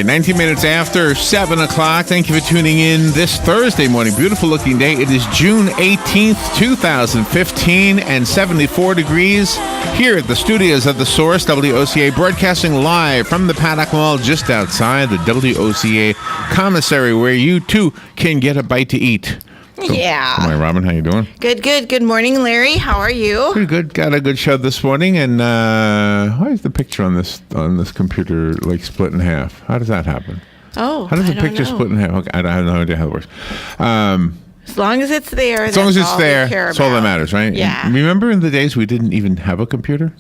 right, 19 minutes after 7 o'clock. Thank you for tuning in this Thursday morning. Beautiful looking day. It is June 18th, 2015, and 74 degrees here at the studios of The Source, WOCA, broadcasting live from the Paddock Mall just outside the WOCA commissary, where you too can get a bite to eat. So, yeah. Hi, Robin. How you doing? Good. Good morning, Larry. How are you? Pretty good. Got a good show this morning. And why is the picture on this computer like split in half? How does that happen? Oh, how does the I don't picture know. split in half? Okay, I have no idea how it works. As long as it's there. As long as it's there, that's all that matters, right? Yeah. And remember in the days we didn't even have a computer?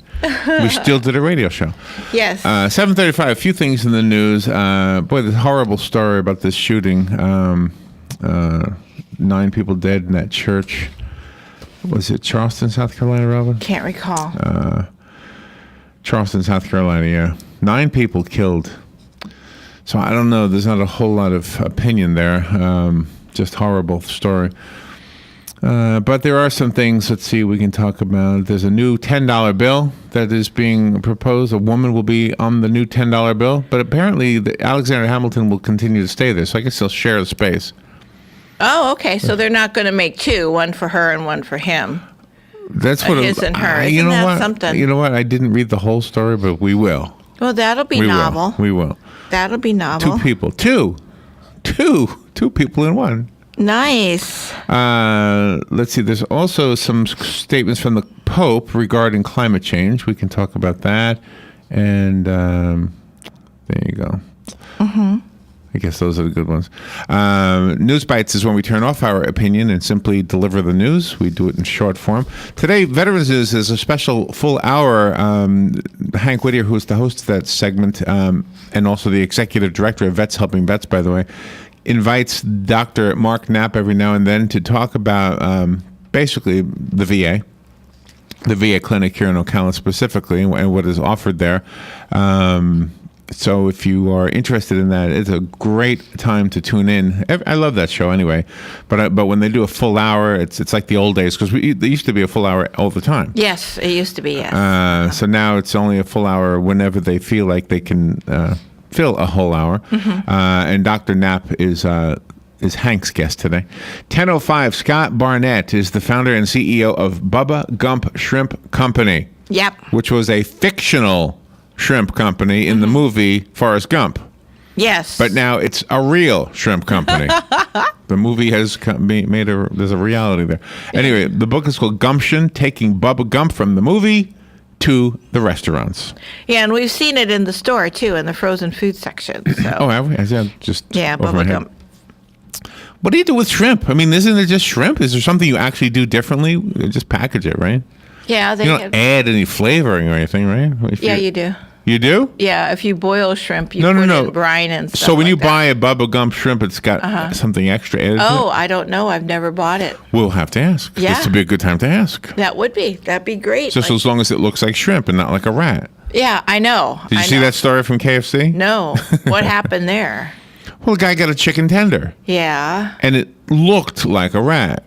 We still did a radio show. Yes. 7:35. A few things in the news. Boy, this horrible story about this shooting. 9 people dead in that church. Was it Charleston, South Carolina, Robin? Can't recall. Charleston, South Carolina, yeah. 9 people killed. So I don't know. There's not a whole lot of opinion there. Just horrible story. But there are some things, let's see, we can talk about. There's a new $10 bill that is being proposed. A woman will be on the new $10 bill. But apparently Alexander Hamilton will continue to stay there. So I guess they'll share the space. Oh, okay. So they're not going to make 2, one for her and one for him. That's what his and her. You Isn't know that what? something? You know what? I didn't read the whole story, but we will. Well, that'll be We novel. will. We will. That'll be novel. 2 people. Two people in one. Nice. Let's see. There's also some statements from the Pope regarding climate change. We can talk about that. And there you go. Mm-hmm. I guess those are the good ones. News Bites is when we turn off our opinion and simply deliver the news. We do it in short form. Today, Veterans News is a special full hour. Hank Whittier, who's the host of that segment, and also the executive director of Vets Helping Vets, by the way, invites Dr. Mark Knapp every now and then to talk about basically the VA clinic here in Ocala specifically, and what is offered there. So if you are interested in that, it's a great time to tune in. I love that show anyway, but when they do a full hour, it's like the old days, because there used to be a full hour all the time. Yes, it used to be, yes. So now it's only a full hour whenever they feel like they can fill a whole hour. Mm-hmm. And Dr. Knapp is Hank's guest today. 10:05, Scott Barnett is the founder and CEO of Bubba Gump Shrimp Company. Yep. Which was a fictional shrimp company in the movie Forrest Gump. Yes. But now it's a real shrimp company. The movie has made there's a reality there. Anyway, the book is called Gumption, Taking Bubba Gump from the Movie to the Restaurants. Yeah, and we've seen it in the store, too, in the frozen food section. So. Oh, have we? Is that just over my Bubba head? Gump. What do you do with shrimp? I mean, isn't it just shrimp? Is there something you actually do differently? Just package it, right? Yeah, they You don't add any flavoring or anything, right? Yeah, you do. You do? Yeah, if you boil shrimp, you put in brine and stuff. So when you like that. buy a Bubba Gump shrimp, it's got something extra added to it? Oh, I don't know. I've never bought it. We'll have to ask. Yeah. This would be a good time to ask. That'd be great. Just as long as it looks like shrimp and not like a rat. Yeah, I know. Did you see that story from KFC? No. What happened there? Well, the guy got a chicken tender. Yeah. And it looked like a rat.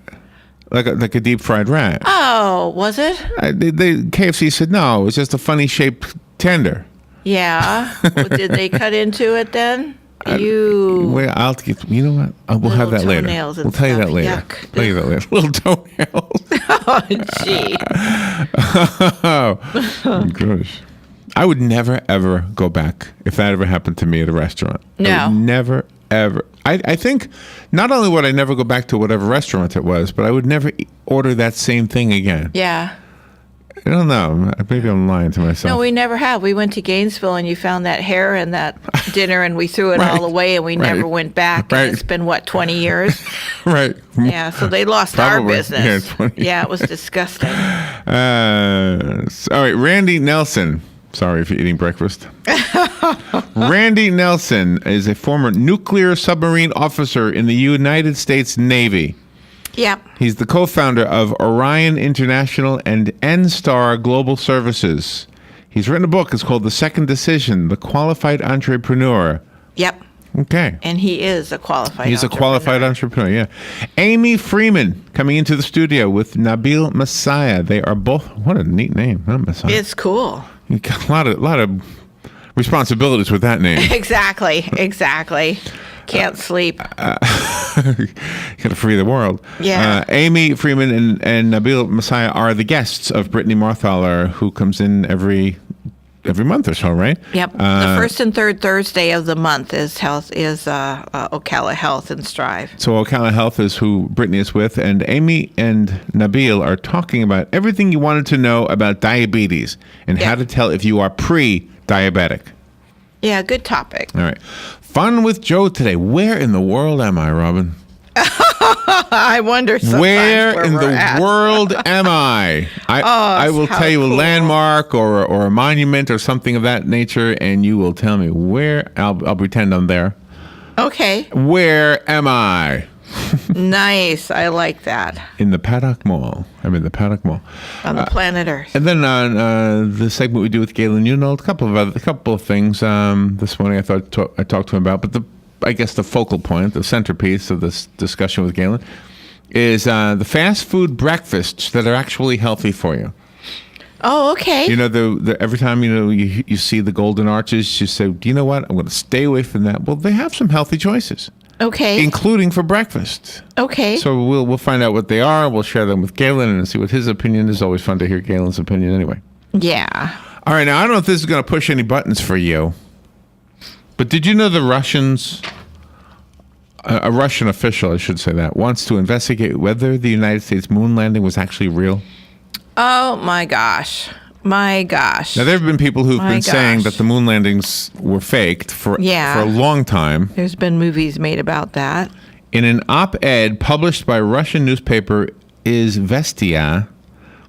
Like a deep fried rat. Oh, was it? KFC said no, it was just a funny shaped tender. Yeah. Well, did they cut into it then? Well, you know what? We'll have that later. We'll tell you that later. Yuck. Tell you that later. Little toenails. Oh, gee. Gosh. I would never, ever go back if that ever happened to me at a restaurant. No. I would never, ever. I think not only would I never go back to whatever restaurant it was, but I would never order that same thing again. Yeah. I don't know. Maybe I'm lying to myself. No, we never have. We went to Gainesville and you found that hair in that dinner and we threw it Right. all away and we never went back. Right. And it's been, 20 years? Right. Yeah, so they lost our Probably. business. Yeah, 20 Yeah, it was disgusting. All right, Randy Nelson. Sorry if you're eating breakfast. Randy Nelson is a former nuclear submarine officer in the United States Navy. Yep. He's the co-founder of Orion International and N-Star Global Services. He's written a book. It's called The Second Decision, The Qualified Entrepreneur. Yep. Okay. And he is a qualified He's a qualified entrepreneur, yeah. Amy Freeman coming into the studio with Nabil Messiah. They are both, what a neat name, huh, Messiah? It's cool. You got a lot of responsibilities with that name. Exactly. Can't sleep. Gotta free the world. Yeah. Amy Freeman and Nabil Messiah are the guests of Brittany Marthaler, who comes in every month or so, right? Yep. The first and third Thursday of the month is Ocala Health and Strive. So Ocala Health is who Brittany is with, and Amy and Nabil are talking about everything you wanted to know about diabetes and how to tell if you are pre-diabetic. Yeah, good topic. All right. Fun with Joe today. Where in the world am I, Robin? I wonder sometimes Where in we're the at. world am I? I will how tell you a cool. landmark or a monument or something of that nature, and you will tell me where. I'll pretend I'm there. Okay. Where am I? Nice. I like that. In the Paddock Mall. I'm in the Paddock Mall. On the planet Earth. And then the segment we do with Galen, a couple of things. This morning I talked to him about, but I guess the focal point, the centerpiece of this discussion with Galen, is the fast food breakfasts that are actually healthy for you. Oh, okay. You know, every time you see the Golden Arches, you say, "Do you know what? I'm going to stay away from that." Well, they have some healthy choices, Okay. including for breakfast. Okay. So we'll find out what they are. We'll share them with Galen and see what his opinion is. Always fun to hear Galen's opinion anyway. Yeah. All right, now I don't know if this is going to push any buttons for you, but did you know the Russians, a Russian official, I should say that, wants to investigate whether the United States moon landing was actually real? Oh, my gosh. My gosh. Now, there have been people who've My been saying gosh. that the moon landings were faked for Yeah. a long time. There's been movies made about that. In an op-ed published by Russian newspaper Izvestia,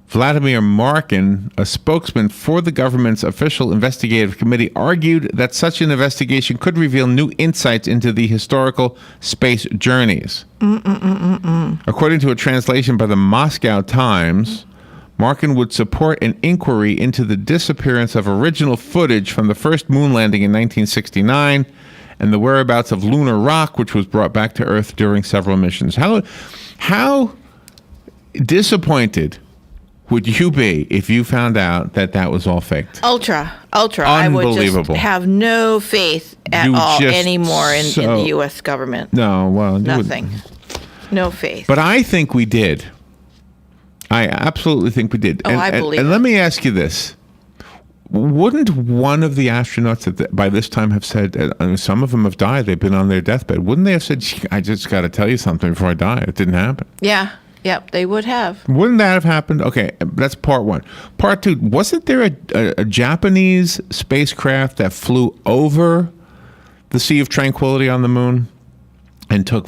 Vladimir Markin, a spokesman for the government's official investigative committee, argued that such an investigation could reveal new insights into the historical space journeys. According to a translation by the Moscow Times, Markin would support an inquiry into the disappearance of original footage from the first moon landing in 1969 and the whereabouts of lunar rock, which was brought back to Earth during several missions. How disappointed would you be if you found out that was all faked? Ultra. I would just Unbelievable. have no faith at You all just anymore in so- the U.S. government. No, well, you Nothing. wouldn't. No faith. But I think we did. I absolutely think we did. Oh, I believe And it. let me ask you this. Wouldn't one of the astronauts by this time have said, some of them have died, they've been on their deathbed, wouldn't they have said, I just got to tell you something before I die? It didn't happen. Yeah. Yep. They would have. Wouldn't that have happened? Okay, that's part one. Part two, wasn't there a Japanese spacecraft that flew over the Sea of Tranquility on the moon and took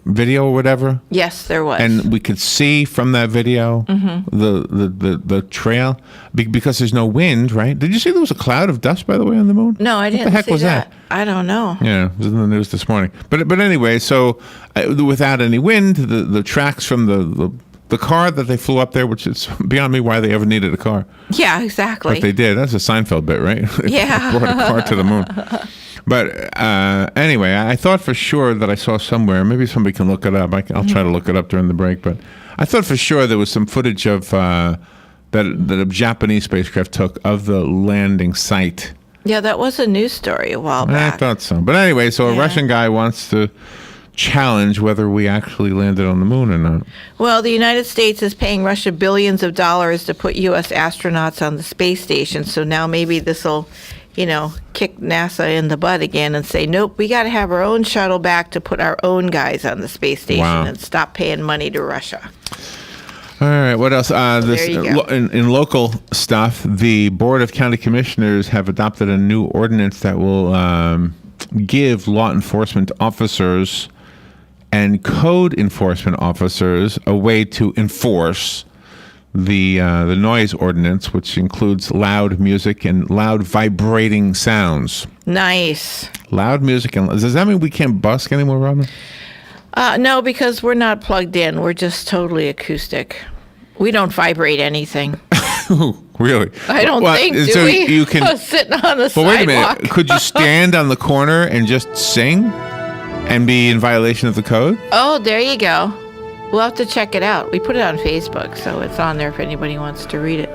video or whatever? Yes, there was. And we could see from that video the trail because there's no wind, right? Did you see there was a cloud of dust, by the way, on the moon? No, I didn't What the heck see was that? I don't know. Yeah, it was in the news this morning. But anyway, so without any wind, the tracks from the car that they flew up there, which is beyond me why they ever needed a car. Yeah, exactly. But they did. That's a Seinfeld bit, right? They Yeah. brought a car to the moon. But anyway, I thought for sure that I saw somewhere, maybe somebody can look it up. I'll try to look it up during the break. But I thought for sure there was some footage of that a Japanese spacecraft took of the landing site. Yeah, that was a news story a while I back. thought so. But anyway, so a Yeah. Russian guy wants to challenge whether we actually landed on the moon or not. Well, the United States is paying Russia billions of dollars to put U.S. astronauts on the space station. So now maybe this will, kick NASA in the butt again and say, nope, we got to have our own shuttle back to put our own guys on the space station Wow. and stop paying money to Russia. All right, what else? There you go. In local stuff, the Board of County Commissioners have adopted a new ordinance that will give law enforcement officers and code enforcement officers a way to enforce the noise ordinance, which includes loud music and loud vibrating sounds. Nice. Loud music and does that mean we can't busk anymore, Robin? No, because we're not plugged in. We're just totally acoustic. We don't vibrate anything. Really? I don't think, do so we? You can. Sitting on the Well, wait a sidewalk. minute. Could you stand on the corner and just sing and be in violation of the code? Oh, there you go. We'll have to check it out. We put it on Facebook, so it's on there if anybody wants to read it.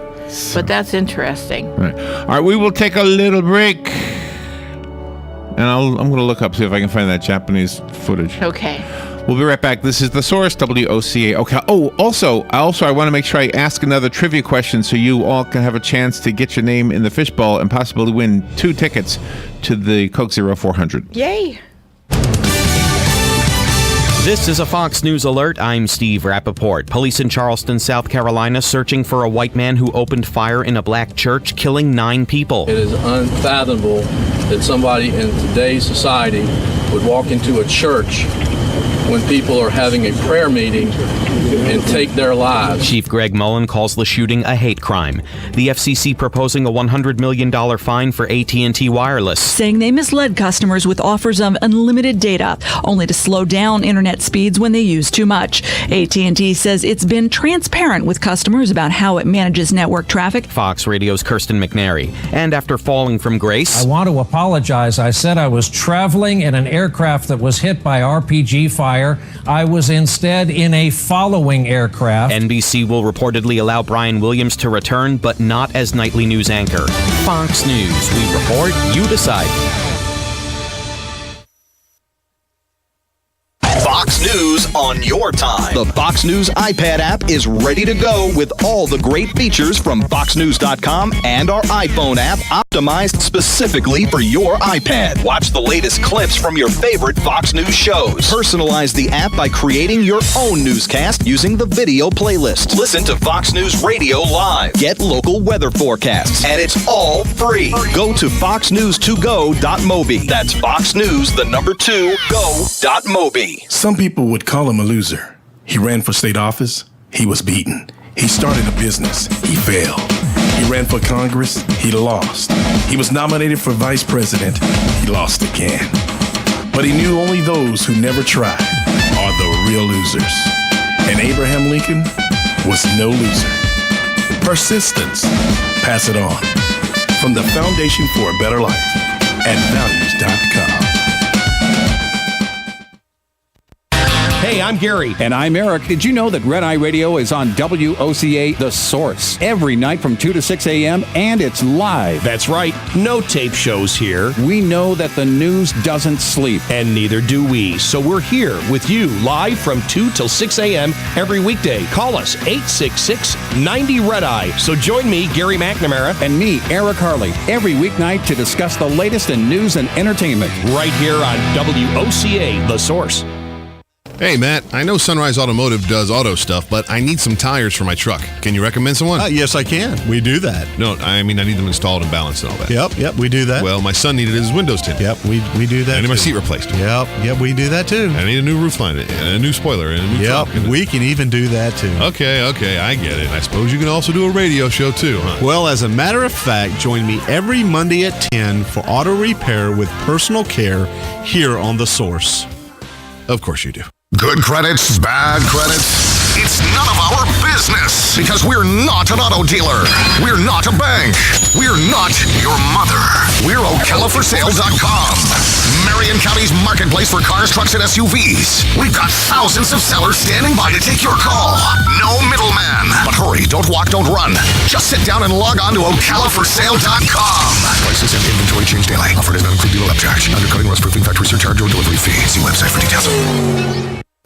But that's interesting. All right, we will take a little break. And I'm going to look up, see if I can find that Japanese footage. Okay. We'll be right back. This is The Source, WOCA. Okay. Oh, also, I want to make sure I ask another trivia question so you all can have a chance to get your name in the fishbowl and possibly win 2 tickets to the Coke Zero 400. Yay. This is a Fox News alert. I'm Steve Rappaport. Police in Charleston, South Carolina, searching for a white man who opened fire in a black church, killing 9 people. It is unfathomable that somebody in today's society would walk into a church when people are having a prayer meeting and take their lives. Chief Greg Mullen calls the shooting a hate crime. The FCC proposing a $100 million fine for AT&T Wireless, saying they misled customers with offers of unlimited data, only to slow down internet speeds when they use too much. AT&T says it's been transparent with customers about how it manages network traffic. Fox Radio's Kirsten McNary. And after falling from grace, I want to apologize. I said I was traveling in an aircraft that was hit by RPG fire. I was instead in a following aircraft. NBC will reportedly allow Brian Williams to return, but not as nightly news anchor. Fox News. We report, you decide. Fox News on your time. The Fox News iPad app is ready to go with all the great features from FoxNews.com and our iPhone app optimized specifically for your iPad. Watch the latest clips from your favorite Fox News shows. Personalize the app by creating your own newscast using the video playlist. Listen to Fox News Radio live. Get local weather forecasts. And it's all free. Go to foxnews2go.mobi. That's foxnews2go.mobi. Some people would call him a loser. He ran for state office. He was beaten. He started a business. He failed. He ran for Congress. He lost. He was nominated for vice president. He lost again. But he knew only those who never tried are the real losers. And Abraham Lincoln was no loser. Persistence. Pass it on. From the Foundation for a Better Life at values.com. Hey, I'm Gary. And I'm Eric. Did you know that Red Eye Radio is on WOCA The Source every night from 2 to 6 a.m. and it's live? That's right. No tape shows here. We know that the news doesn't sleep. And neither do we. So we're here with you live from 2 till 6 a.m. every weekday. Call us 866-90-RED-EYE. So join me, Gary McNamara. And me, Eric Harley, every weeknight to discuss the latest in news and entertainment. Right here on WOCA The Source. Hey, Matt, I know Sunrise Automotive does auto stuff, but I need some tires for my truck. Can you recommend someone? Yes, I can. We do that. No, I mean, I need them installed and balanced and all that. Yep, we do that. Well, my son needed his windows tinted. Yep, we do that. I need my seat replaced. Yep, we do that too. I need a new roof line, and a new spoiler, and a new trunk. We can even do that too. Okay, I get it. I suppose you can also do a radio show too, huh? Well, as a matter of fact, join me every Monday at 10 for auto repair with personal care here on The Source. Of course you do. Good credits, bad credits. It's none of our business because we're not an auto dealer. We're not a bank. We're not your mother. We're OcalaForSale.com. Marion County's marketplace for cars, trucks, and SUVs. We've got thousands of sellers standing by to take your call. No middleman. But hurry, don't walk, don't run. Just sit down and log on to OcalaForSale.com. Prices and inventory change daily. Offer does not include dealer upcharge. Undercutting, rust-proofing, factory surcharge, or delivery fee. See website for details.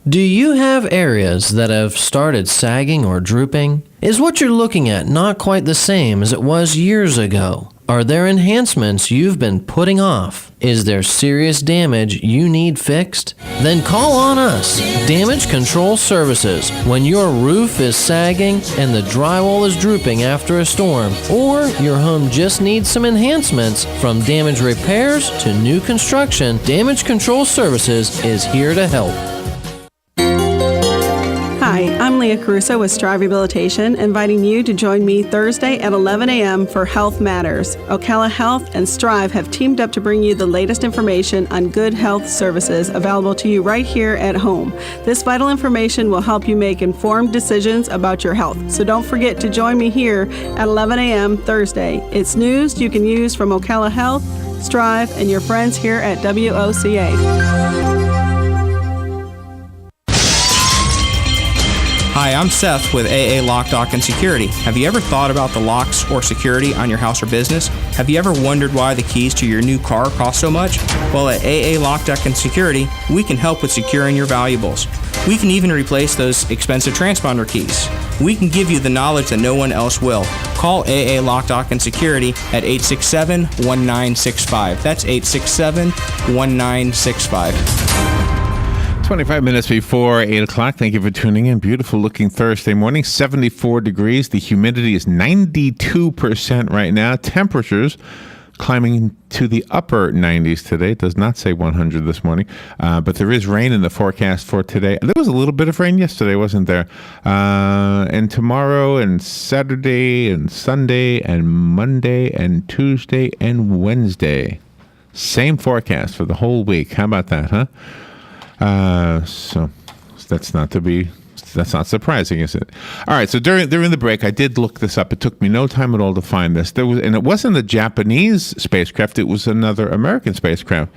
Do you have areas that have started sagging or drooping? Is what you're looking at not quite the same as it was years ago? Are there enhancements you've been putting off? Is there serious damage you need fixed? Then call on us, Damage Control Services, when your roof is sagging and the drywall is drooping after a storm, or your home just needs some enhancements. From damage repairs to new construction, Damage Control Services is here to help. Hi, I'm Leah Caruso with Strive Rehabilitation, inviting you to join me Thursday at 11 a.m. for Health Matters. Ocala Health and Strive have teamed up to bring you the latest information on good health services available to you right here at home. This vital information will help you make informed decisions about your health. So don't forget to join me here at 11 a.m. Thursday. It's news you can use from Ocala Health, Strive, and your friends here at WOCA. Hi, I'm Seth with AA Lock, Dock, and Security. Have you ever thought about the locks or security on your house or business? Have you ever wondered why the keys to your new car cost so much? Well, at AA Lock, Dock, and Security, we can help with securing your valuables. We can even replace those expensive transponder keys. We can give you the knowledge that no one else will. Call AA Lock, Dock, and Security at 867-1965. That's 867-1965. 25 minutes before 8 o'clock. Thank you for tuning in. Beautiful looking Thursday morning. 74 degrees. The humidity is 92% right now. Temperatures climbing to the upper 90s today. It does not say 100 this morning, but there is rain in the forecast for today. There was a little bit of rain yesterday, wasn't there? And tomorrow and Saturday and Sunday and Monday and Tuesday and Wednesday. Same forecast for the whole week. How about that, huh? So that's not surprising, is it? All right. So during the break, I did look this up. It took me no time at all to find this. And it wasn't a Japanese spacecraft. It was another American spacecraft.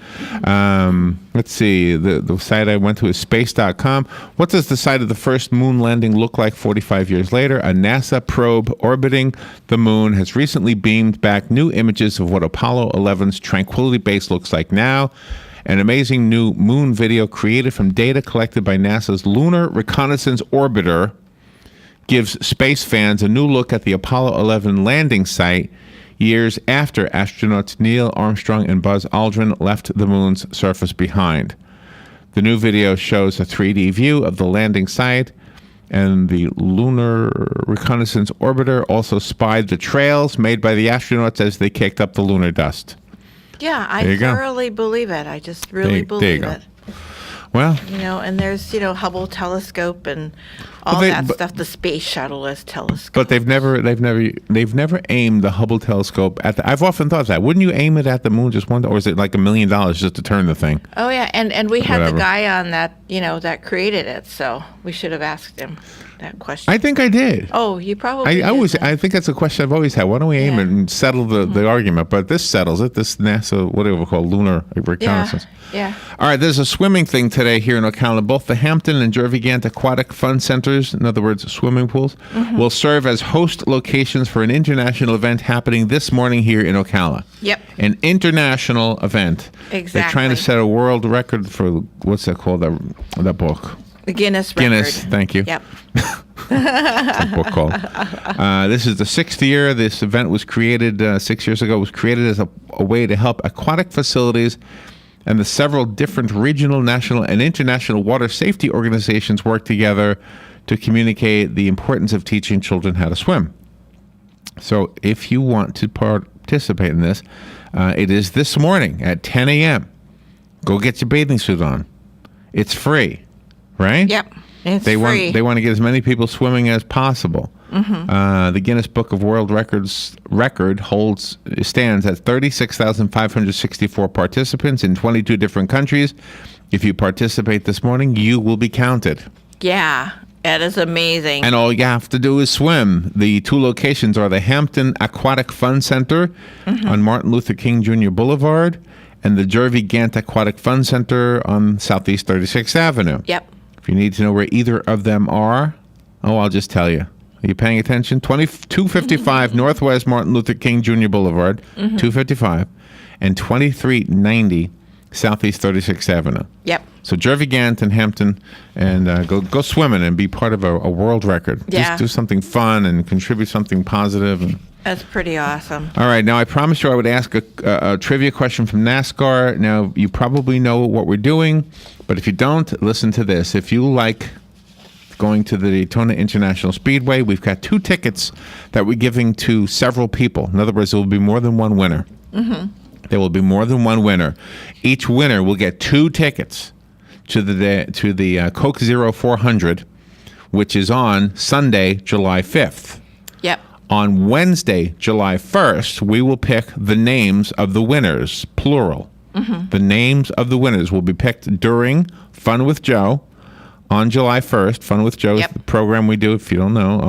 Let's see. The site I went to is space.com. What does the site of the first moon landing look like 45 years later? A NASA probe orbiting the moon has recently beamed back new images of what Apollo 11's Tranquility Base looks like now. An amazing new moon video created from data collected by NASA's Lunar Reconnaissance Orbiter gives space fans a new look at the Apollo 11 landing site years after astronauts Neil Armstrong and Buzz Aldrin left the moon's surface behind. The new video shows a 3D view of the landing site, and the Lunar Reconnaissance Orbiter also spied the trails made by the astronauts as they kicked up the lunar dust. Yeah, I thoroughly believe it. I just really believe it. Well, and there's, Hubble telescope and all that stuff. The space shuttle is telescope. But they've never aimed the Hubble telescope at the. I've often thought that. Wouldn't you aim it at the moon just one, or is it like $1 million just to turn the thing? Oh yeah, and we had the guy on that, that created it, so we should have asked him that question. I think I did. Oh, you probably did. I think that's a question I've always had. Why don't we aim it and settle the argument? But this settles it. This NASA, whatever we call lunar reconnaissance. Yeah. All right, there's a swimming thing today here in Ocala. Both the Hampton and Jervigant Aquatic Fun Centers, in other words, swimming pools, will serve as host locations for an international event happening this morning here in Ocala. Yep. An international event. Exactly. They're trying to set a world record for, what's that called, that book? The Guinness record. Guinness, thank you. Yep. That's a book called. This is the 6th year. This event was created 6 years ago. It was created as a way to help aquatic facilities and the several different regional, national, and international water safety organizations work together to communicate the importance of teaching children how to swim. So if you want to participate in this, it is this morning at 10 a.m. Go get your bathing suit on. It's free, right? Yep, it's free. They want to get as many people swimming as possible. The Guinness Book of World Records stands at 36,564 participants in 22 different countries. If you participate this morning, you will be counted. Yeah, that is amazing. And all you have to do is swim. The two locations are the Hampton Aquatic Fun Center on Martin Luther King Jr. Boulevard and the Jervigant Aquatic Fun Center on Southeast 36th Avenue. Yep. If you need to know where either of them are, I'll just tell you. Are you paying attention? 255 Northwest Martin Luther King Jr. Boulevard, 255, and 2390 Southeast 36th Avenue. Yep. So Jervigant and Hampton, and go swimming and be part of a world record. Yeah. Just do something fun and contribute something positive. That's pretty awesome. All right. Now, I promised you I would ask a trivia question from NASCAR. Now, you probably know what we're doing, but if you don't, listen to this. If you like going to the Daytona International Speedway, we've got 2 tickets that we're giving to several people. In other words, there will be more than one winner. There will be more than one winner. Each winner will get 2 tickets to the Coke Zero 400, which is on Sunday, July 5th. Yep. On Wednesday, July 1st, we will pick the names of the winners, plural. The names of the winners will be picked during Fun with Joe on July 1st. Fun with Joe is the program we do, if you don't know,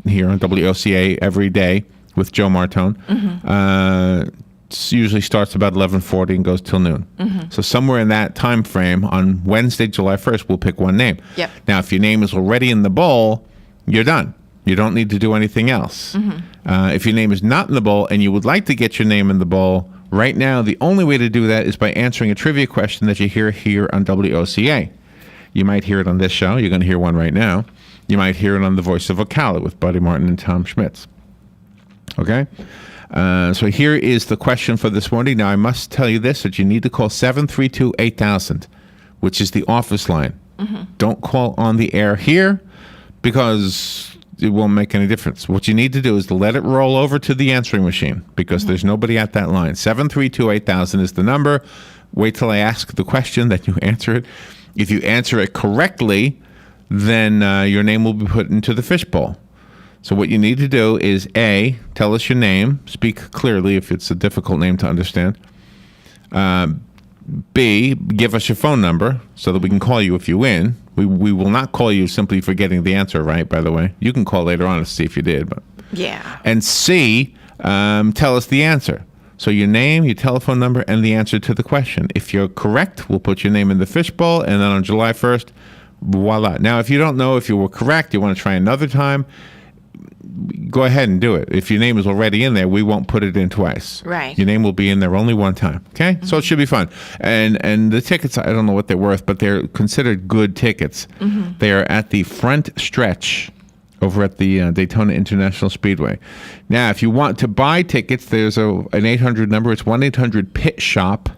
here on WOCA every day with Joe Martone. usually starts about 11:40 and goes till noon. So somewhere in that time frame on Wednesday, July 1st, we'll pick one name. Yep. Now, if your name is already in the bowl, you're done. You don't need to do anything else. If your name is not in the bowl and you would like to get your name in the bowl, right now, the only way to do that is by answering a trivia question that you hear here on WOCA. You might hear it on this show. You're going to hear one right now. You might hear it on The Voice of Ocala with Buddy Martin and Tom Schmitz. Okay? So here is the question for this morning. Now, I must tell you this, that you need to call 732-8000, which is the office line. Don't call on the air here because it won't make any difference. What you need to do is to let it roll over to the answering machine because there's nobody at that line. 732-8000 is the number. Wait till I ask the question, then you answer it. If you answer it correctly, then your name will be put into the fishbowl. So what you need to do is A, tell us your name. Speak clearly if it's a difficult name to understand. B, give us your phone number so that we can call you if you win. We will not call you simply for getting the answer right, by the way. You can call later on to see if you did. But. Yeah. And C, tell us the answer. So your name, your telephone number, and the answer to the question. If you're correct, we'll put your name in the fishbowl, and then on July 1st, voila. Now, if you don't know if you were correct, you want to try another time, go ahead and do it. If your name is already in there, we won't put it in twice. Right. Your name will be in there only one time. Okay? So it should be fun. And the tickets, I don't know what they're worth, but they're considered good tickets. They are at the front stretch over at the Daytona International Speedway. Now, if you want to buy tickets, there's an 800 number. It's 1-800-PIT-SHOP.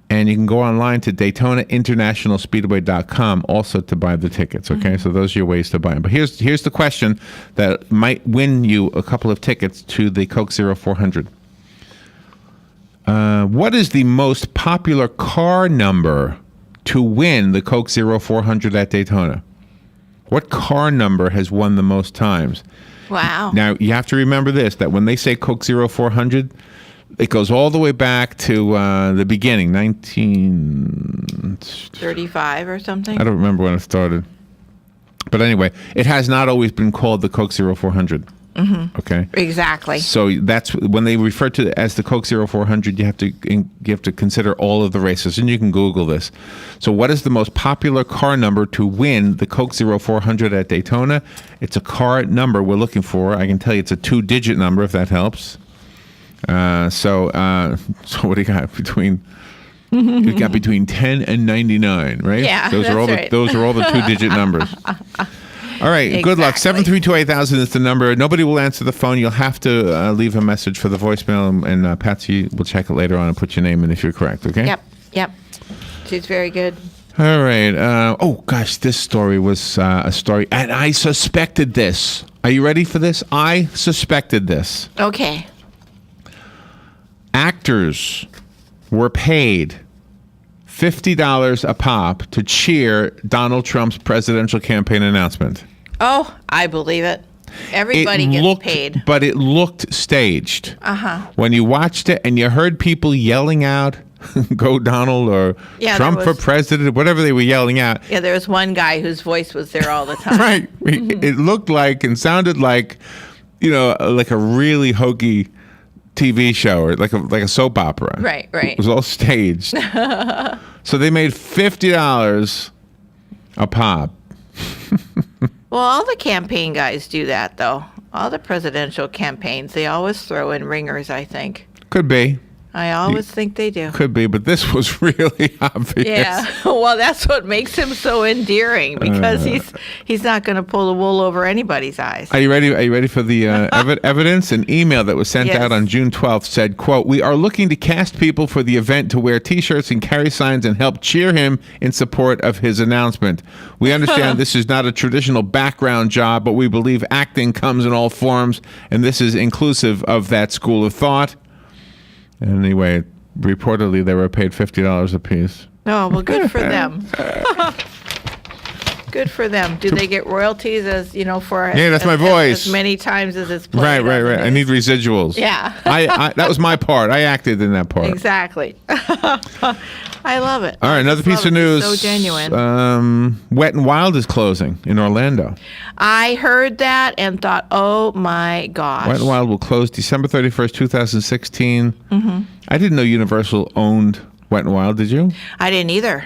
And you can go online to DaytonaInternationalSpeedway.com also to buy the tickets, okay? So those are your ways to buy them. But here's the question that might win you a couple of tickets to the Coke Zero 400. What is the most popular car number to win the Coke Zero 400 at Daytona? What car number has won the most times? Wow. Now, you have to remember this, that when they say Coke Zero 400, it goes all the way back to the beginning, 1935 or something? I don't remember when it started. But anyway, it has not always been called the Coke Zero 400. Okay? Exactly. So that's when they refer to it as the Coke Zero 400, you have to consider all of the races, and you can Google this. So what is the most popular car number to win the Coke Zero 400 at Daytona? It's a car number we're looking for. I can tell you it's a 2-digit number if that helps. So what do you got between? You got between 10 and 99, right? Yeah, those are all right. those are all the 2-digit numbers. All right, good luck. 732-8000 is the number. Nobody will answer the phone. You'll have to leave a message for the voicemail, and Patsy will check it later on and put your name in if you're correct. Okay? Yep. She's very good. All right. Oh gosh, this story was a story, and I suspected this. Are you ready for this? I suspected this. Okay. Actors were paid $50 a pop to cheer Donald Trump's presidential campaign announcement. Oh, I believe it. Everybody gets paid. But it looked staged. When you watched it and you heard people yelling out, "Go Donald," or "Trump for president," whatever they were yelling out. Yeah, there was one guy whose voice was there all the time. Right. It looked like and sounded like, like a really hokey TV show or like a soap opera. Right. It was all staged. So they made $50 a pop. Well, all the campaign guys do that, though. All the presidential campaigns, they always throw in ringers, I think. Could be. I always think they do. Could be, but this was really obvious. Yeah, well, that's what makes him so endearing because he's not going to pull the wool over anybody's eyes. Are you ready? Are you ready for the evidence? An email that was sent out on June 12th said, quote, "We are looking to cast people for the event to wear T-shirts and carry signs and help cheer him in support of his announcement. We understand this is not a traditional background job, but we believe acting comes in all forms, and this is inclusive of that school of thought." Anyway, reportedly they were paid $50 apiece. Oh, well, good for them. Good for them. Do they get royalties for that's my voice. as many times as it's played? Right. I need residuals. Yeah. I that was my part. I acted in that part. Exactly. I love it. All right, another piece of news. So genuine. Wet and Wild is closing in Orlando. I heard that and thought, oh my gosh. Wet and Wild will close December 31st, 2016. Mm-hmm. I didn't know Universal owned Wet and Wild. Did you? I didn't either.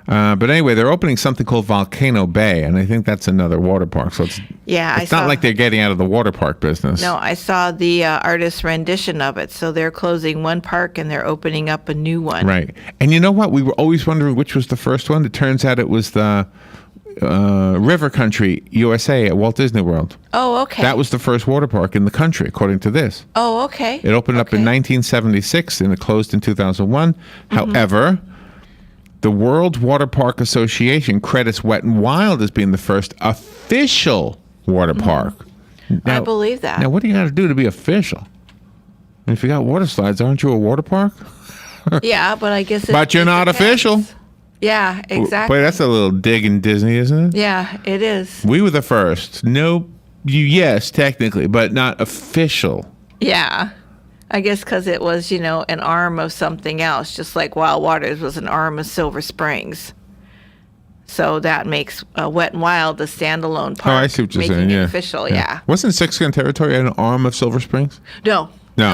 But anyway, they're opening something called Volcano Bay, and I think that's another water park. So it's not like they're getting out of the water park business. No, I saw the artist's rendition of it. So they're closing one park and they're opening up a new one. Right. And you know what? We were always wondering which was the first one. It turns out it was the River Country USA at Walt Disney World. Oh, okay. That was the first water park in the country, according to this. Oh, okay. It opened up in 1976 and it closed in 2001. Mm-hmm. However, the World Water Park Association credits Wet and Wild as being the first official water park. Now, I believe that. Now, what do you got to do to be official? If you got water slides, aren't you a water park? Yeah, but I guess but you're not official. Yeah, exactly. But that's a little dig in Disney, isn't it? Yeah, it is. We were the first. Nope. Yes, technically, but not official. Yeah. I guess because it was, an arm of something else, just like Wild Waters was an arm of Silver Springs. So that makes Wet and Wild the standalone park. Oh, I see what you're saying. Making it Yeah. official, yeah. Wasn't Six Gun Territory an arm of Silver Springs? No,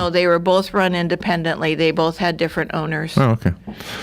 they were both run independently. They both had different owners. Oh, okay.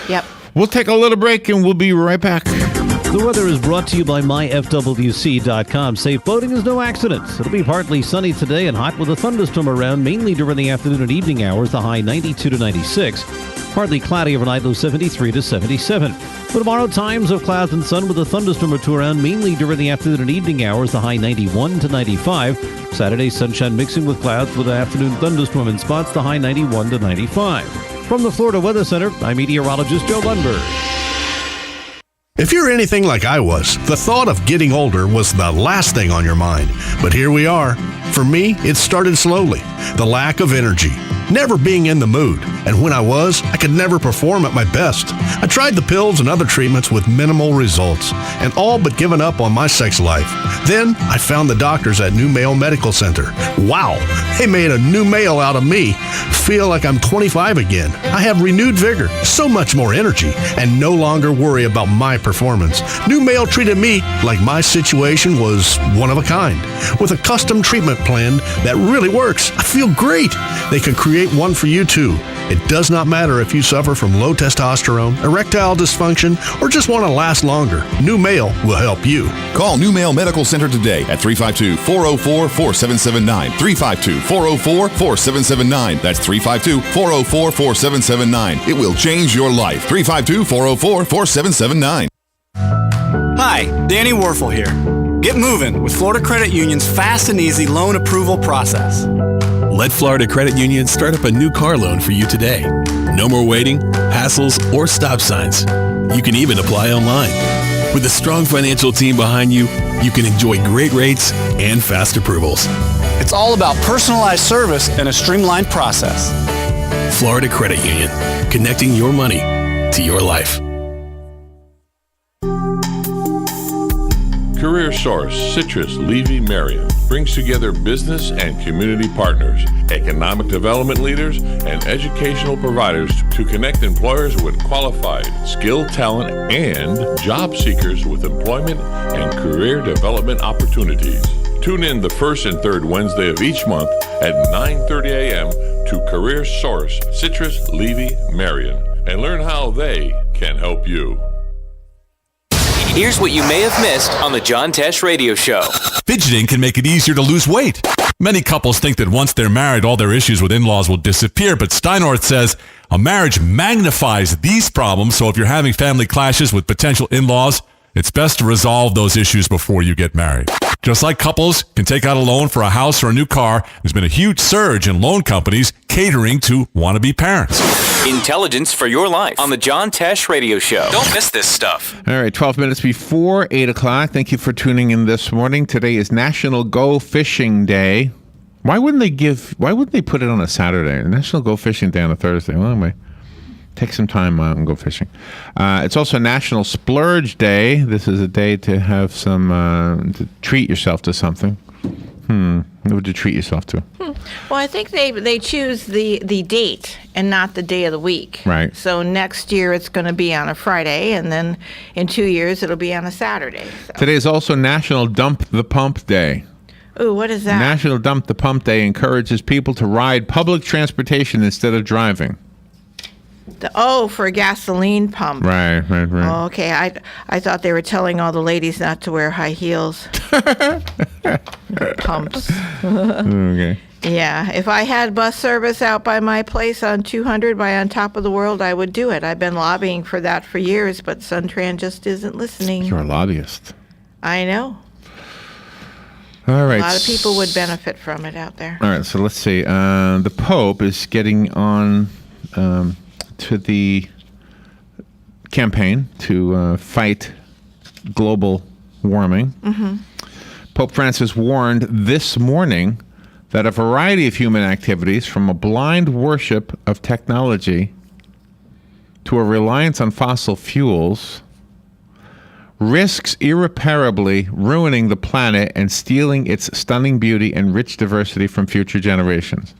Yep. We'll take a little break and we'll be right back. The weather is brought to you by myfwc.com. Safe boating is no accident. It'll be partly sunny today and hot with a thunderstorm around, mainly during the afternoon and evening hours, the high 92 to 96. Partly cloudy overnight, low 73 to 77. For tomorrow, times of clouds and sun with a thunderstorm or two around, mainly during the afternoon and evening hours, the high 91 to 95. Saturday, sunshine mixing with clouds with an afternoon thunderstorm in spots, the high 91 to 95. From the Florida Weather Center, I'm meteorologist Joe Lundberg. If you're anything like I was, the thought of getting older was the last thing on your mind. But here we are. For me, it started slowly. The lack of energy, never being in the mood. And when I was, I could never perform at my best. I tried the pills and other treatments with minimal results, and all but given up on my sex life. Then I found the doctors at New Male Medical Center. Wow, they made a new male out of me. Feel like I'm 25 again. I have renewed vigor, so much more energy, and no longer worry about my performance. New Male treated me like my situation was one of a kind, with a custom treatment plan that really works. I feel great. They can create one for you too. It does not matter if you suffer from low testosterone, erectile dysfunction, or just want to last longer. New Male will help you. Call New Male Medical Center today at 352-404-4779. 352-404-4779. That's 352-404-4779. It will change your life. 352-404-4779. Hi, Danny Werfel here. Get moving with Florida Credit Union's fast and easy loan approval process. Let Florida Credit Union start up a new car loan for you today. No more waiting, hassles, or stop signs. You can even apply online. With a strong financial team behind you, you can enjoy great rates and fast approvals. It's all about personalized service and a streamlined process. Florida Credit Union, connecting your money to your life. Career Source, Citrus, Levy, Marion brings together business and community partners, economic development leaders, and educational providers to connect employers with qualified, skilled talent and job seekers with employment and career development opportunities. Tune in the first and third Wednesday of each month at 9:30 a.m. to Career Source, Citrus, Levy, Marion, and learn how they can help you. Here's what you may have missed on the John Tesh Radio Show. Fidgeting can make it easier to lose weight. Many couples think that once they're married, all their issues with in-laws will disappear, but Steinhardt says a marriage magnifies these problems, so if you're having family clashes with potential in-laws, it's best to resolve those issues before you get married. Just like couples can take out a loan for a house or a new car, there's been a huge surge in loan companies catering to wannabe parents. Intelligence for your life on the John Tesh Radio Show. Don't miss this stuff. All right, 12 minutes before 8 o'clock. Thank you for tuning in this morning. Today is National Go Fishing Day. Why wouldn't they put it on a Saturday? National Go Fishing Day on a Thursday. Well, anyway, take some time out and go fishing. It's also National Splurge Day. This is a day to have some, to treat yourself to something. What would you treat yourself to? Well, I think they choose the date and not the day of the week. Right. So next year it's going to be on a Friday, and then in 2 years it'll be on a Saturday. So. Today is also National Dump the Pump Day. Ooh, what is that? National Dump the Pump Day encourages people to ride public transportation instead of driving. For a gasoline pump. Right. Oh, okay. I thought they were telling all the ladies not to wear high heels. Pumps. Okay. Yeah. If I had bus service out by my place on 200 by On Top of the World, I would do it. I've been lobbying for that for years, but Suntran just isn't listening. You're a lobbyist. I know. All right. A lot of people would benefit from it out there. All right. So let's see. The Pope is getting on to the campaign to fight global warming. Mm-hmm. Pope Francis warned this morning that a variety of human activities, from a blind worship of technology to a reliance on fossil fuels, risks irreparably ruining the planet and stealing its stunning beauty and rich diversity from future generations.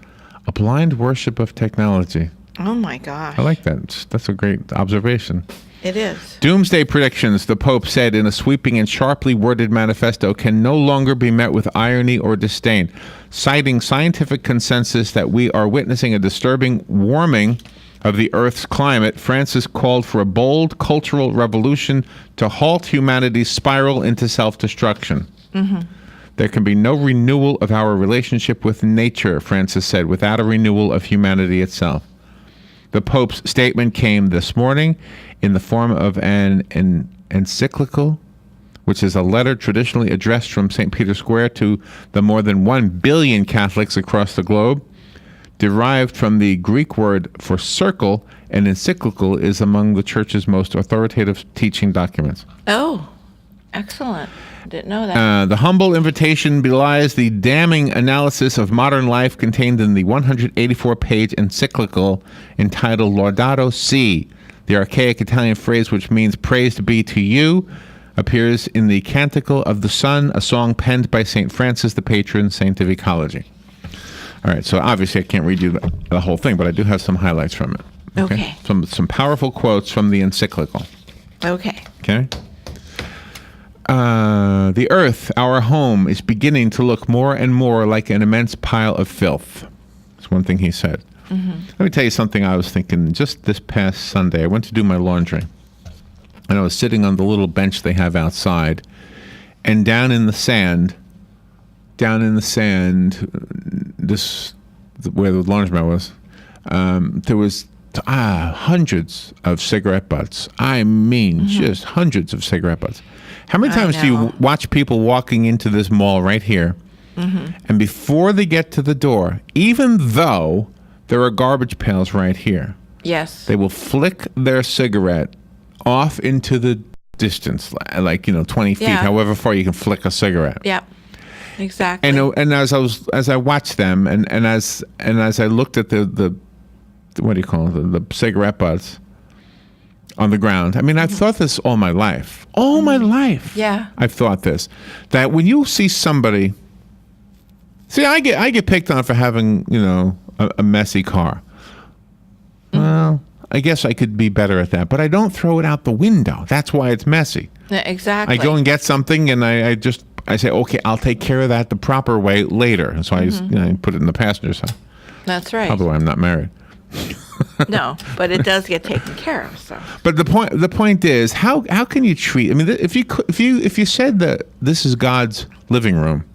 A blind worship of technology. Oh my gosh. I like that. That's a great observation. It is. Doomsday predictions, the Pope said in a sweeping and sharply worded manifesto, can no longer be met with irony or disdain. Citing scientific consensus that we are witnessing a disturbing warming of the Earth's climate, Francis called for a bold cultural revolution to halt humanity's spiral into self-destruction. Mm-hmm. There can be no renewal of our relationship with nature, Francis said, without a renewal of humanity itself. The Pope's statement came this morning in the form of an encyclical, which is a letter traditionally addressed from St. Peter's Square to the more than 1 billion Catholics across the globe. Derived from the Greek word for circle, an encyclical is among the Church's most authoritative teaching documents. Oh, excellent. Didn't know that. The humble invitation belies the damning analysis of modern life contained in the 184-page encyclical entitled Laudato Si. The archaic Italian phrase which means praised be to you appears in the Canticle of the Sun, a song penned by St. Francis, the patron saint of ecology. All right, so obviously I can't read you the whole thing, but I do have some highlights from it. Okay. Some powerful quotes from the encyclical. Okay. Okay. The earth, our home, is beginning to look more and more like an immense pile of filth. That's one thing he said. Mm-hmm. Let me tell you something I was thinking just this past Sunday. I went to do my laundry, and I was sitting on the little bench they have outside, and down in the sand, this where the laundromat was, there was hundreds of cigarette butts. I mean, just hundreds of cigarette butts. How many times do you watch people walking into this mall right here, and before they get to the door, even though there are garbage pails right here, yes, they will flick their cigarette off into the distance, like 20 feet, however far you can flick a cigarette. Yep. Exactly. And as I watched them, and as I looked at the what do you call it, the cigarette butts on the ground. I mean, I've thought this all my life. All my life. Yeah. I've thought this, that when you see somebody, I get picked on for having a messy car. Well, I guess I could be better at that, but I don't throw it out the window. That's why it's messy. Exactly. I go and get something, and I say, okay, I'll take care of that the proper way later. And so I put it in the passenger side. That's right. Probably why I'm not married. No, but it does get taken care of. So. But the point is, how can you treat? I mean, if you said that this is God's living room,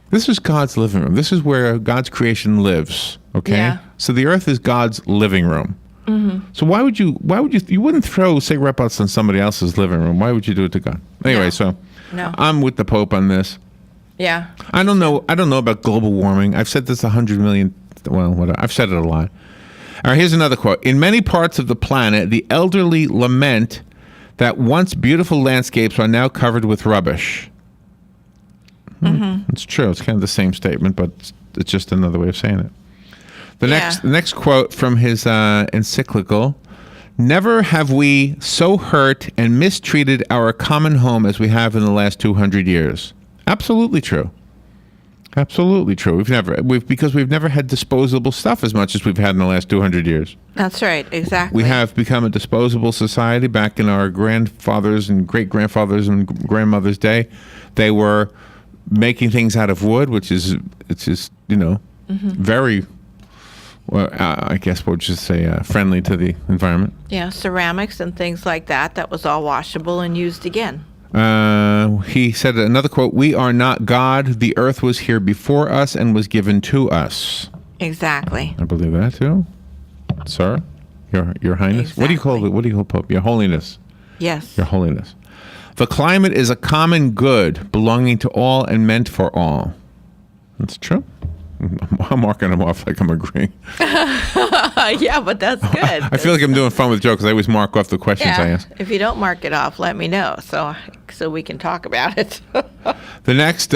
this is God's living room. This is where God's creation lives. Okay. Yeah. So the earth is God's living room. So why would you wouldn't throw cigarette butts in somebody else's living room? Why would you do it to God? Anyway, No. I'm with the Pope on this. Yeah. I don't know about global warming. I've said this 100 million. Well, whatever. I've said it a lot. All right, here's another quote. In many parts of the planet, the elderly lament that once beautiful landscapes are now covered with rubbish. It's true. It's kind of the same statement, but it's just another way of saying it. The next quote from his encyclical: "Never have we so hurt and mistreated our common home as we have in the last 200 years." Absolutely true. Absolutely true. Because we've never had disposable stuff as much as we've had in the last 200 years. That's right, exactly. We have become a disposable society. Back in our grandfathers and great-grandfathers and grandmothers' day, they were making things out of wood, which is very, well, I guess we'll just say friendly to the environment. Yeah, ceramics and things like that was all washable and used again. He said another quote, "We are not God. The earth was here before us and was given to us." Exactly. I believe that too. Sir, Your Highness. Exactly. What do you call Pope? Your Holiness. Yes. Your Holiness. The climate is a common good belonging to all and meant for all. That's true. I'm marking them off like I'm agreeing. Yeah, but that's good. I feel like I'm doing fun with Joe because I always mark off the questions I ask. If you don't mark it off, let me know so we can talk about it. The next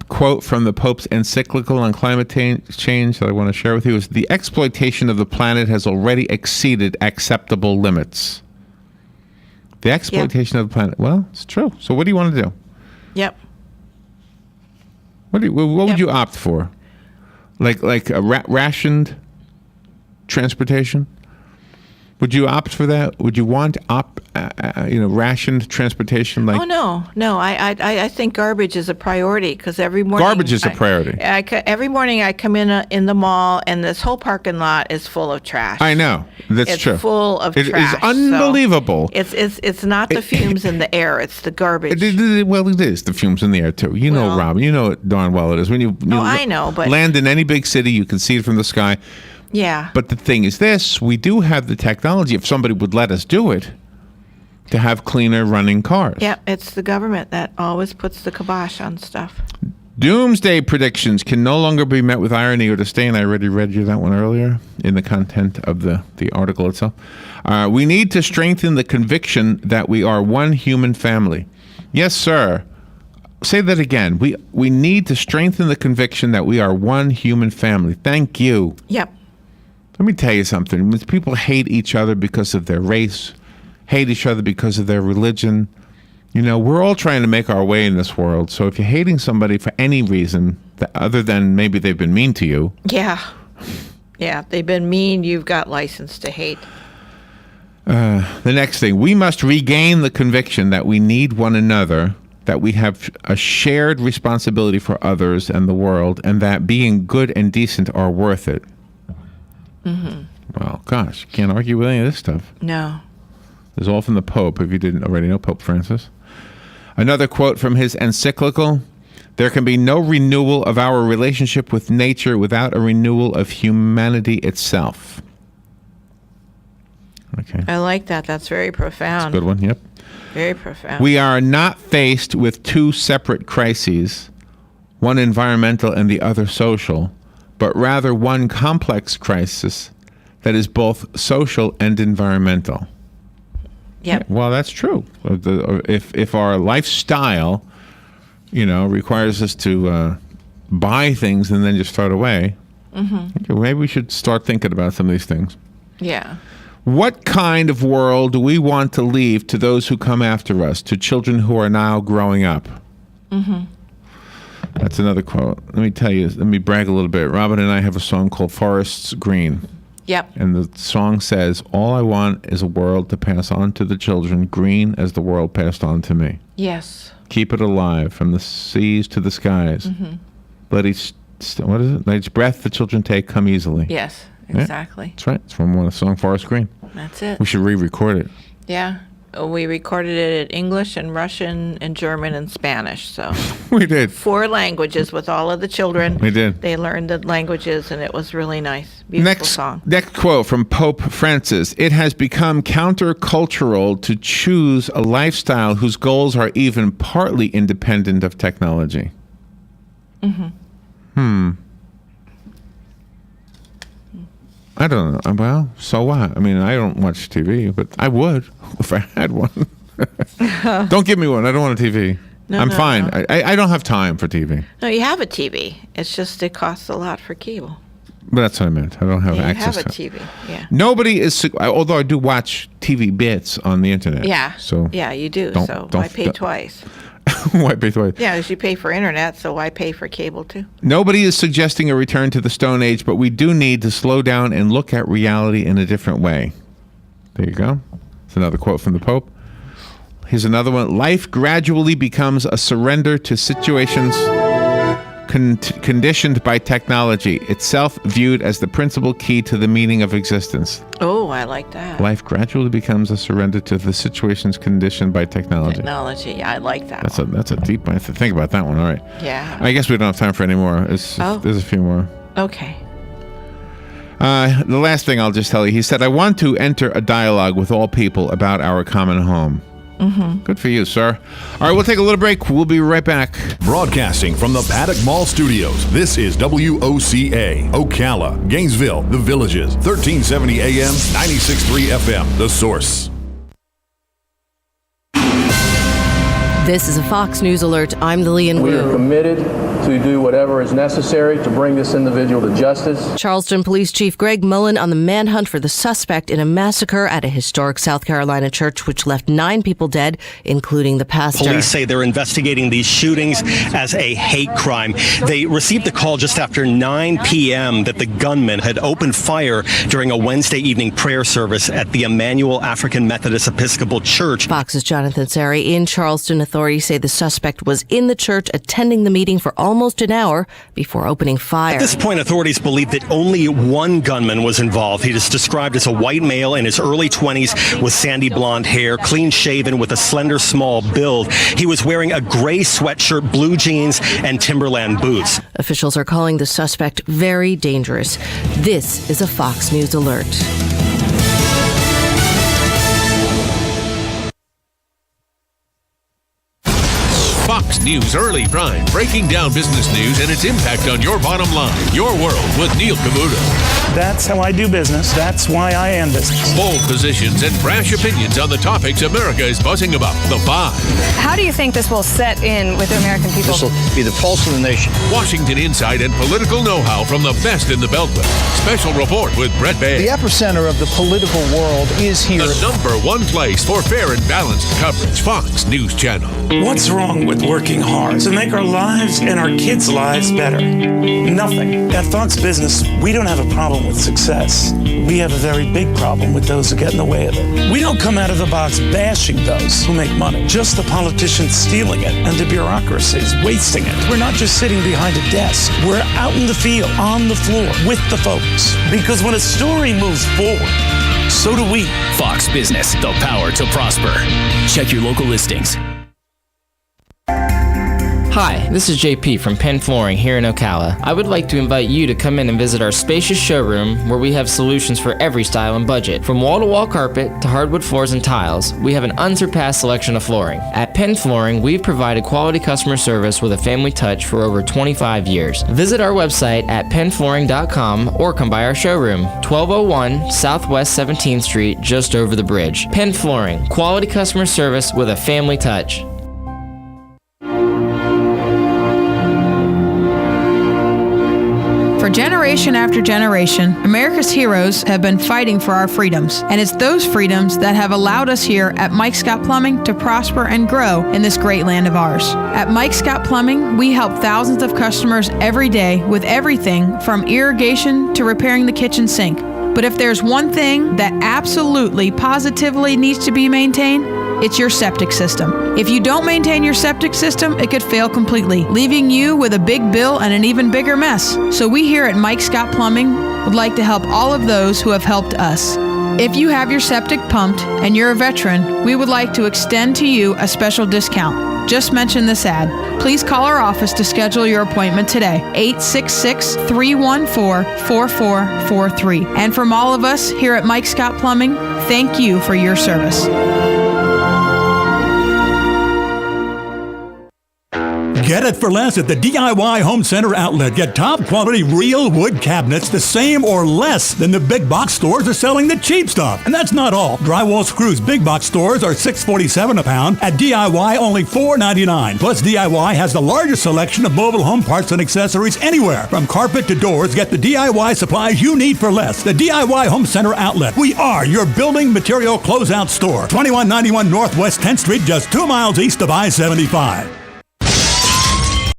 quote from the Pope's encyclical on climate change that I want to share with you is, "The exploitation of the planet has already exceeded acceptable limits." The exploitation of the planet. Well, it's true. So what do you want to do? Yep. What would you opt for? Like a rationed transportation? Would you opt for that? Would you want rationed transportation? Like, oh no! I think garbage is a priority because every morning garbage is a priority. Every morning I come in the mall and this whole parking lot is full of trash. I know that's it's true. It's full of trash. It is unbelievable. So it's not the fumes in the air; it's the garbage. Well, it is the fumes in the air too. You know, Robin. You know it darn well. It is when you I know, but land in any big city, you can see it from the sky. Yeah. But the thing is this, we do have the technology, if somebody would let us do it, to have cleaner running cars. Yeah, it's the government that always puts the kibosh on stuff. Doomsday predictions can no longer be met with irony or disdain. I already read you that one earlier in the content of the article itself. We need to strengthen the conviction that we are one human family. Yes, sir. Say that again. We need to strengthen the conviction that we are one human family. Thank you. Yep. Let me tell you something. When people hate each other because of their race, hate each other because of their religion, we're all trying to make our way in this world. So if you're hating somebody for any reason other than maybe they've been mean to you. Yeah. Yeah, they've been mean. You've got license to hate. The next thing, we must regain the conviction that we need one another, that we have a shared responsibility for others and the world, and that being good and decent are worth it. Mm-hmm. Well, gosh, can't argue with any of this stuff. No. This is all from the Pope, if you didn't already know, Pope Francis. Another quote from his encyclical, "There can be no renewal of our relationship with nature without a renewal of humanity itself." Okay. I like that. That's very profound. That's a good one, yep. Very profound. We are not faced with two separate crises, one environmental and the other social, but rather one complex crisis that is both social and environmental. Yep. Well, that's true. If our lifestyle, requires us to buy things and then just throw it away, okay, maybe we should start thinking about some of these things. Yeah. What kind of world do we want to leave to those who come after us, to children who are now growing up? Mm-hmm. That's another quote. Let me brag a little bit. Robin and I have a song called Forests Green. Yep. And the song says, "All I want is a world to pass on to the children, green as the world passed on to me." Yes. Keep it alive from the seas to the skies. Mm-hmm. Let each breath the children take come easily. Yes, exactly. Yeah, that's right. It's from the song Forest Green. That's it. We should re-record it. Yeah. We recorded it in English and Russian and German and Spanish. So we did 4 languages with all of the children. We did. They learned the languages, and it was really nice. Beautiful song. Next quote from Pope Francis: "It has become countercultural to choose a lifestyle whose goals are even partly independent of technology." Mm-hmm. I don't know. Well, so what? I mean, I don't watch TV, but I would if I had one. Don't give me one. I don't want a TV. No, I'm no, fine. no. I don't have time for TV. No, you have a TV. It's just it costs a lot for cable. But that's what I meant. I don't have access to to it. You have a TV, yeah. Nobody is, although I do watch TV bits on the internet. Yeah. So yeah, you do. So I pay twice. Why pay twice? Yeah, because you pay for internet, so why pay for cable too? Nobody is suggesting a return to the Stone Age, but we do need to slow down and look at reality in a different way. There you go. It's another quote from the Pope. Here's another one. Life gradually becomes a surrender to situations conditioned by technology, itself viewed as the principal key to the meaning of existence. Oh, I like that. Life gradually becomes a surrender to the situations conditioned by technology. Technology, yeah, I like that. That's a deep one. I have to think about that one. All right. Yeah. I guess we don't have time for any more. There's a few more. Okay. The last thing I'll just tell you, he said, I want to enter a dialogue with all people about our common home. Mm-hmm. Good for you, sir. All right, we'll take a little break. We'll be right back. Broadcasting from the Paddock Mall Studios, this is WOCA, Ocala, Gainesville, The Villages, 1370 AM, 96.3 FM, The Source. This is a Fox News Alert. I'm Lillian We Wu. are committed to do whatever is necessary to bring this individual to justice. Charleston Police Chief Greg Mullen on the manhunt for the suspect in a massacre at a historic South Carolina church which left 9 people dead, including the pastor. Police say they're investigating these shootings as a hate crime. They received a call just after 9 p.m. that the gunman had opened fire during a Wednesday evening prayer service at the Emmanuel African Methodist Episcopal Church. Fox's Jonathan Sari in Charleston. Authorities say the suspect was in the church attending the meeting for almost an hour before opening fire. At this point, authorities believe that only one gunman was involved. He is described as a white male in his early 20s with sandy blonde hair, clean shaven with a slender, small build. He was wearing a gray sweatshirt, blue jeans, and Timberland boots. Officials are calling the suspect very dangerous. This is a Fox News Alert. Fox News Early Prime, breaking down business news and its impact on your bottom line. Your World with Neil Cavuto. That's how I do business. That's why I am business. Bold positions and brash opinions on the topics America is buzzing about. The Five. How do you think this will set in with the American people? This will be the pulse of the nation. Washington insight and political know-how from the best in the Beltway. Special report with Brett Bay. The epicenter of the political world is here. The #1 place for fair and balanced coverage. Fox News Channel. What's wrong with working hard to make our lives and our kids' lives better? Nothing. At Fox Business, we don't have a problem with success. We have a very big problem with those who get in the way of it. We don't come out of the box bashing those who make money, just the politicians stealing it and the bureaucracies wasting it. We're not just sitting behind a desk. We're out in the field, on the floor, with the folks. Because when a story moves forward, so do we. Fox Business, the power to prosper. Check your local listings. Hi, this is JP from Penn Flooring here in Ocala. I would like to invite you to come in and visit our spacious showroom where we have solutions for every style and budget. From wall-to-wall carpet to hardwood floors and tiles, we have an unsurpassed selection of flooring. At Penn Flooring, we've provided quality customer service with a family touch for over 25 years. Visit our website at pennflooring.com or come by our showroom, 1201 Southwest 17th Street, just over the bridge. Penn Flooring, quality customer service with a family touch. For generation after generation, America's heroes have been fighting for our freedoms, and it's those freedoms that have allowed us here at Mike Scott Plumbing to prosper and grow in this great land of ours. At Mike Scott Plumbing, we help thousands of customers every day with everything from irrigation to repairing the kitchen sink. But if there's one thing that absolutely, positively needs to be maintained, it's your septic system. If you don't maintain your septic system, it could fail completely, leaving you with a big bill and an even bigger mess. So we here at Mike Scott Plumbing would like to help all of those who have helped us. If you have your septic pumped and you're a veteran, we would like to extend to you a special discount. Just mention this ad. Please call our office to schedule your appointment today, 866-314-4443. And from all of us here at Mike Scott Plumbing, thank you for your service. Get it for less at the DIY Home Center outlet. Get top quality real wood cabinets the same or less than the big box stores are selling the cheap stuff. And that's not all. Drywall screws big box stores are $6.47 a pound. At DIY, only $4.99. Plus, DIY has the largest selection of mobile home parts and accessories anywhere. From carpet to doors, get the DIY supplies you need for less. The DIY Home Center outlet. We are your building material closeout store. 2191 Northwest 10th Street, just 2 miles east of I-75.